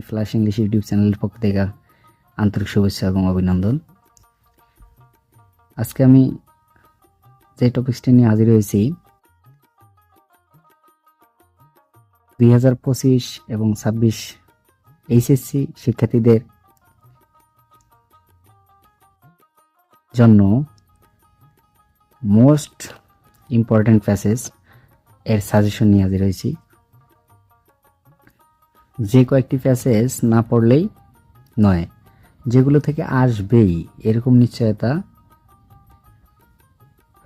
জানাই flash English YouTube চ্যানেলের পক্ষ থেকে আন্তরিক শুভেচ্ছা এবং অভিনন্দন। আজকে আমি যে টপিকসটি নিয়ে হাজির হয়েছি 2025 এবং 26 এইচএসসি শিক্ষার্থীদের জন্য মোস্ট ইম্পর্টেন্ট প্যাসেজ এর সাজেশন নিয়ে হাজির হয়েছি। যে কয়েকটি প্যাসেজ না পড়লেই নয়, যেগুলো থেকে আসবেই এরকম নিশ্চয়তা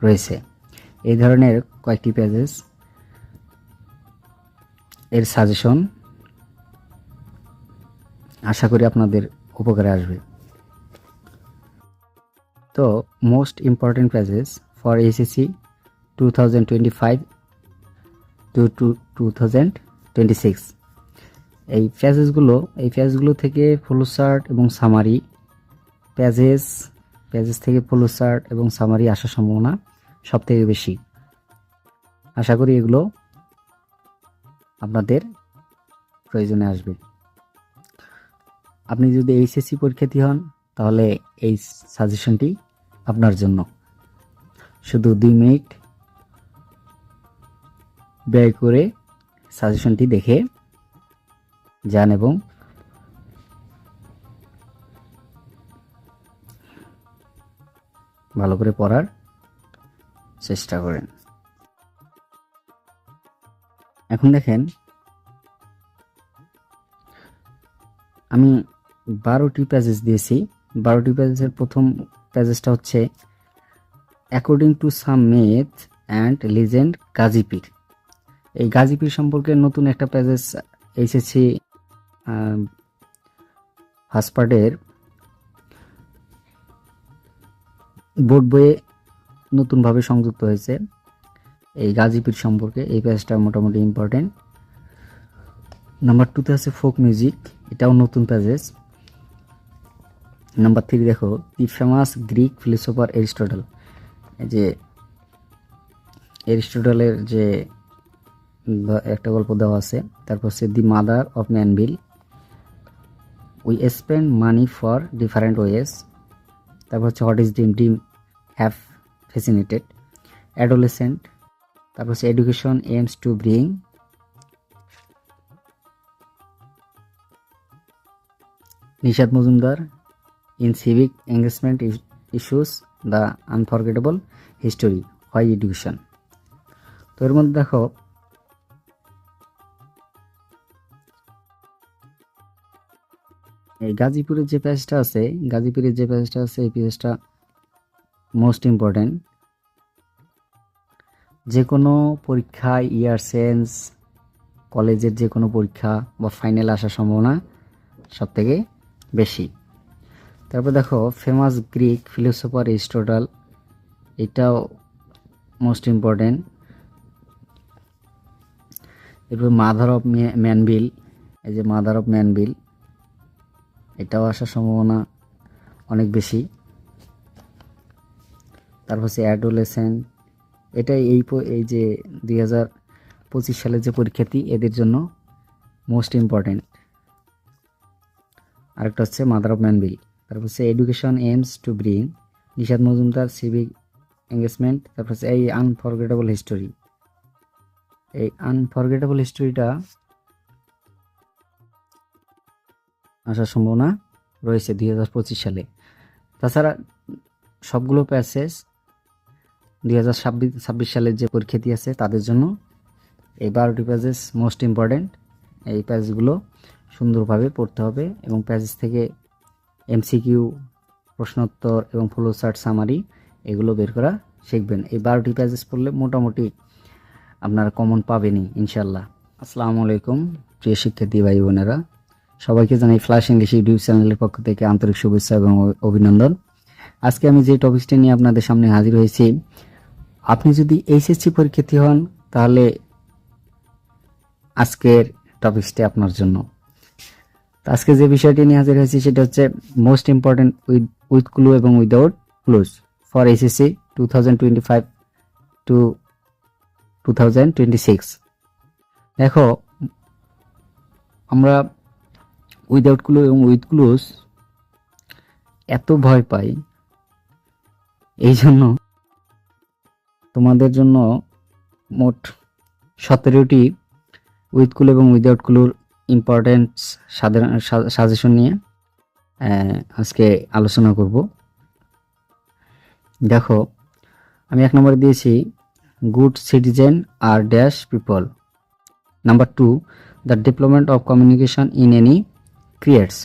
রয়েছে। এই ধরনের কয়েকটি প্যাসেজ এর সাজেশন আশা করি আপনাদের উপকারে আসবে। তো most important passage for HSC 2025 to 2026, এই প্যাসেজগুলো থেকে ফ্লোচার্ট এবং সামারি প্যাসেজ থেকে ফ্লোচার্ট এবং সামারি আসার সম্ভাবনা সব থেকে বেশি। আশা করি এগুলো আপনাদের প্রয়োজনে আসবে। আপনি যদি এইচএসসি পরীক্ষার্থী হন তাহলে এই সাজেশনটি আপনার জন্য। শুধু 2 মিনিট ব্যয় করে সাজেশনটি দেখে যান এবং ভালো করে পড়ার চেষ্টা করেন। এখন দেখেন, আমি 12টি প্যাসেজ দিয়েছি। 12টি প্যাসেজের প্রথম প্যাসেজটা হচ্ছে according to some myth and legend Gazi Pir. এই গাজীপীর সম্পর্কে নতুন একটা প্যাসেজ এইচএসসি ফার্স্ট পার্টের বোর্ড বইয়ে নতুনভাবে সংযুক্ত হয়েছে। এই গাজীপীর সম্পর্কে এই প্যাসেজটা মোটামুটি ইম্পর্টেন্ট। নাম্বার 2তে আছে ফোক মিউজিক, এটাও নতুন প্যাসেজ। নাম্বার 3 দেখো, দি ফেমাস গ্রিক ফিলোসোফার এরিস্টটল। এই যে এরিস্টটলের যে একটা গল্প দেওয়া আছে। তারপর হচ্ছে the mother of Manville, we spend money for different ways. তারপর হচ্ছে what is dream have fascinated, adolescent. তারপর হচ্ছে education aims to bring, Nishat Majumdar in civic engagement issues, the unforgettable history, why education. তো এর মধ্যে দেখো, এই গাজীপুরের যে প্যাসেজটা আছে এই প্যাসেজটা মোস্ট ইম্পর্টেন্ট। যে কোনো পরীক্ষায় ইয়ার সেন্স কলেজের যে কোনো পরীক্ষা বা ফাইনাল আসার সম্ভাবনা সব থেকে বেশি। তারপর দেখো, ফেমাস গ্রিক ফিলোসোফার এরিস্টটল, এটাও মোস্ট ইম্পর্টেন্ট। এরপর মাদার অফ ম্যানভিল, এই যে মাদার অফ ম্যানভিল, এটাও আসার সম্ভাবনা অনেক বেশি। তারপর হচ্ছে অ্যাডোলেসেন্ট, এটাই এই যে 2025 সালের যে পরীক্ষার্থী এদের জন্য মোস্ট ইম্পর্টেন্ট। আরেকটা হচ্ছে মাদার অফ ম্যানভিল। তারপর হচ্ছে education aims to bring, Nishat Majumdar civic engagement. তারপর হচ্ছে এই আনফরগেটেবল হিস্টোরি। এই আনফরগেটেবল হিস্টোরিটা আসার সম্ভাবনা রয়েছে 2025 সালে। তাছাড়া সবগুলো প্যাসেজ 2026 সালের যে পরীক্ষার্থী আছে তাদের জন্য এই 12টি প্যাসেজ মোস্ট ইম্পর্টেন্ট। এই প্যাসেজগুলো সুন্দরভাবে পড়তে হবে এবং প্যাসেজ থেকে এমসিকিউ, প্রশ্নোত্তর এবং ফ্লোচার্ট সামারি এগুলো বের করা শিখবেন। এই 12টি প্যাসেজ পড়লে মোটামুটি আপনারা কমন পাবেনই ইনশাল্লাহ। আসসালামু আলাইকুম প্রিয় শিক্ষার্থী ভাই বোনেরা, সবাইকে জানাই ফ্ল্যাশ ইংলিশ ইউটিউব চ্যানেলের পক্ষ থেকে আন্তরিক শুভেচ্ছা এবং অভিনন্দন। আজকে আমি যে টপিকসটি নিয়ে আপনাদের সামনে হাজির হয়েছি, আপনি যদি এইচএসসি পরীক্ষার্থী হন তাহলে আজকের টপিকসটি আপনার জন্য। আজকে যে বিষয়টি নিয়ে হাজির হয়েছি সেটা হচ্ছে মোস্ট ইম্পর্টেন্ট উইথ ক্লু এবং without clues for HSC 2025 to 2026। দেখো, আমরা উইদাউট ক্লু এবং উইথ ক্লুজ এত ভয় পাই, এই জন্য তোমাদের জন্য মোট 17টি উইথ ক্লু এবং উইদাউট ক্লুর ইম্পর্টেন্ট সাজেশন নিয়ে আজকে আলোচনা করব। দেখো, আমি 1 নম্বরে দিয়েছি গুড সিটিজেন আর dash people. Number 2, the development of communication in any creates.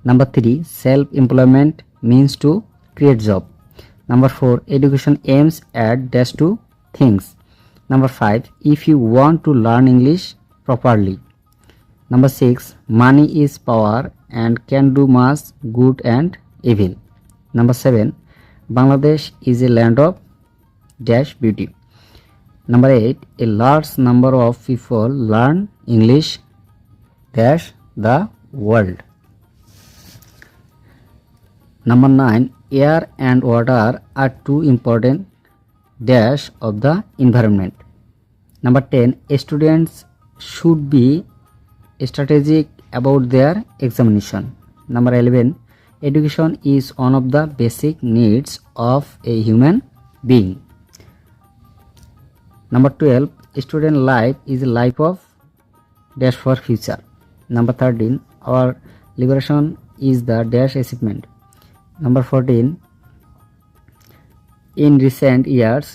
Number 3, self employment means to create job. Number 4, education aims at dash two things. Number 5, if you want to learn English properly. Number 6, money is power and can do much good and evil. Number 7, Bangladesh is a land of dash beauty. Number 8, a large number of people learn English dash the world. Number 9, air and water are two important dash of the environment. Number 10, students should be strategic about their examination. Number 11, education is one of the basic needs of a human being. Number 12, student life is a life of dash for future. Number 13, our liberation is the dash achievement. Number 14, in recent years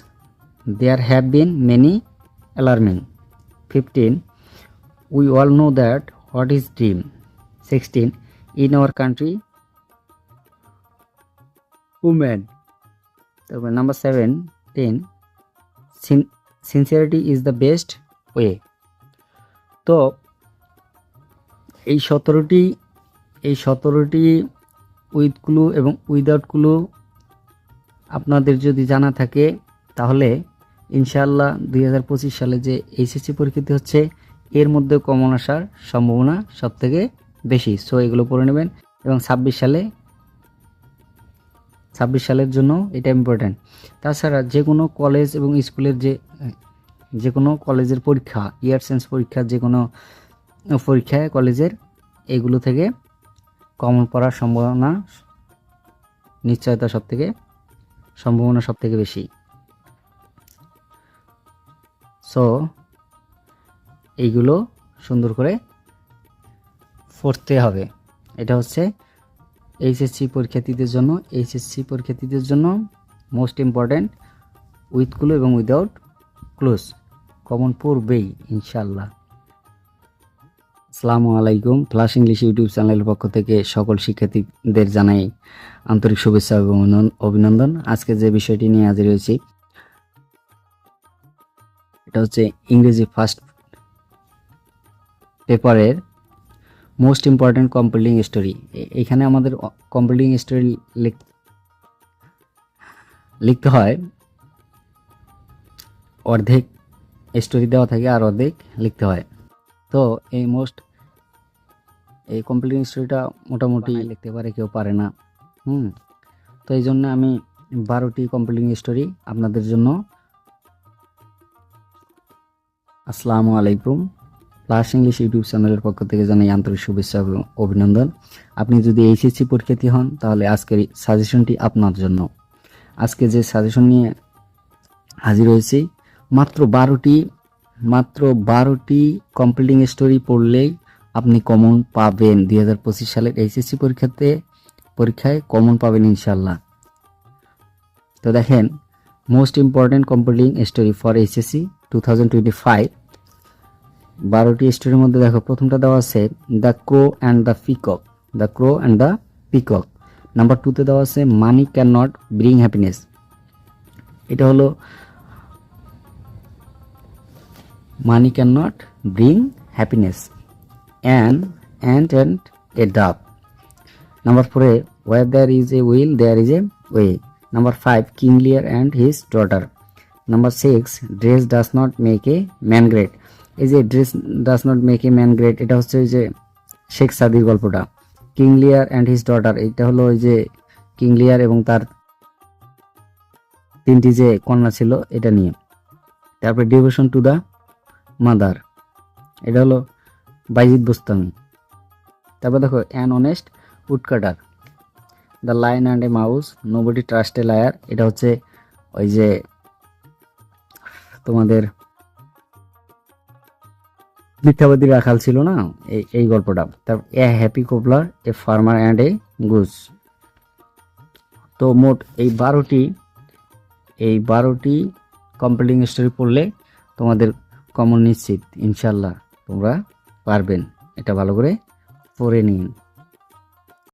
there have been many alarming. 15, we all know that what is dream. 16, in our country women. Number 17, sincerity is the best way. তো এই 17টি with clue এবং without clue আপনাদের যদি জানা থাকে, তাহলে ইনশাআল্লাহ 2025 সালে যে এইচএসসি পরীক্ষাটি হচ্ছে এর মধ্যে কমন আসার সম্ভাবনা সবথেকে বেশি। সো এগুলো পড়ে নেবেন এবং 26 সালের জন্য এটা ইম্পর্ট্যান্ট। তাছাড়া যে কোনো কলেজ এবং স্কুলের যে কোনো কলেজের পরীক্ষা, ইয়ার সেন্স পরীক্ষা, যে কোনো পরীক্ষায় কলেজের এগুলো থেকে কমন পড়ার সম্ভাবনা সব থেকে বেশি। সো এইগুলো সুন্দর করে পড়তে হবে। এটা হচ্ছে এইচএসসি পরীক্ষার্থীদের জন্য মোস্ট ইম্পর্ট্যান্ট উইথ ক্লু এবং উইদাউট ক্লুজ কমন পড়বেই ইনশাল্লাহ। আসসালামু আলাইকুম। ফ্লাশ ইংলিশ ইউটিউব চ্যানেলের পক্ষ থেকে সকল শিক্ষার্থীদের জানাই আন্তরিক শুভেচ্ছা এবং অভিনন্দন। আজকে যে বিষয়টি নিয়ে হাজির হয়েছি এটা হচ্ছে ইংরেজি ফার্স্ট পেপারের মোস্ট ইম্পর্ট্যান্ট কমপ্লিটিং স্টোরি। এখানে আমাদের কমপ্লিটিং স্টোরি লিখতে হয়, অর্ধেক স্টোরি দেওয়া থাকে আর অর্ধেক লিখতে হয়। তো এই কমপ্লিটিং স্টোরিটা মোটামুটি লিখতে পারে, কেউ পারে না। তো এই জন্য আমি 12টি কমপ্লিটিং স্টোরি আপনাদের জন্য। আসসালামু আলাইকুম। ফ্লাশ ইংলিশ ইউটিউব চ্যানেলের পক্ষ থেকে জানাই আন্তরিক শুভেচ্ছা এবং অভিনন্দন। আপনি যদি এইচএসসি পরীক্ষার্থী হন তাহলে আজকের সাজেশনটি আপনার জন্য। আজকে যে সাজেশন নিয়ে হাজির হয়েছি, মাত্র 12টি কমপ্লিটিং স্টোরি পড়লেই আপনি কমন পাবেন। 2025 সালের এইচএসসি পরীক্ষায় কমন পাবেন ইনশাল্লাহ। তো দেখেন, most important completing story for HSC 2025। 12টি স্টোরির মধ্যে দেখো, প্রথমটা দেওয়া আছে the crow and the peacock. Number 2তে দেওয়া আছে money can not bring happiness. এটা হলো money can not bring happiness. An ant and a dove. Number 4, where there is a will there is a way. Number 5, King Lear and his daughter. Number 6, dress does not make a man great. এই যে dress does not make a man great, এটা হচ্ছে যে শেখ সাদির গল্পটা। King লিয়ার and his daughter, এটা হলো ওই যে কিং লিয়ার এবং তার 3টি যে কন্যা ছিল এটা নিয়ে। তারপরে ডিভোশন টু দ্য মাদার, এটা হলো বাইজিদ বোস্তামি। তারপর দেখো an honest woodcutter, the lion and a mouse, nobody trust a liar. এটা হচ্ছে ওই যে তোমাদের মিথ্যাবাদী রাখাল ছিল না, এই গল্পটা। তারপর a happy cobbler, a farmer and a goose. তো মোট এই বারোটি কম্পিলিং স্টোরি পড়লে তোমাদের কমন নিশ্চিত, ইনশাল্লাহ তোমরা পারবেন। এটা ভালো করে পড়ে নিন।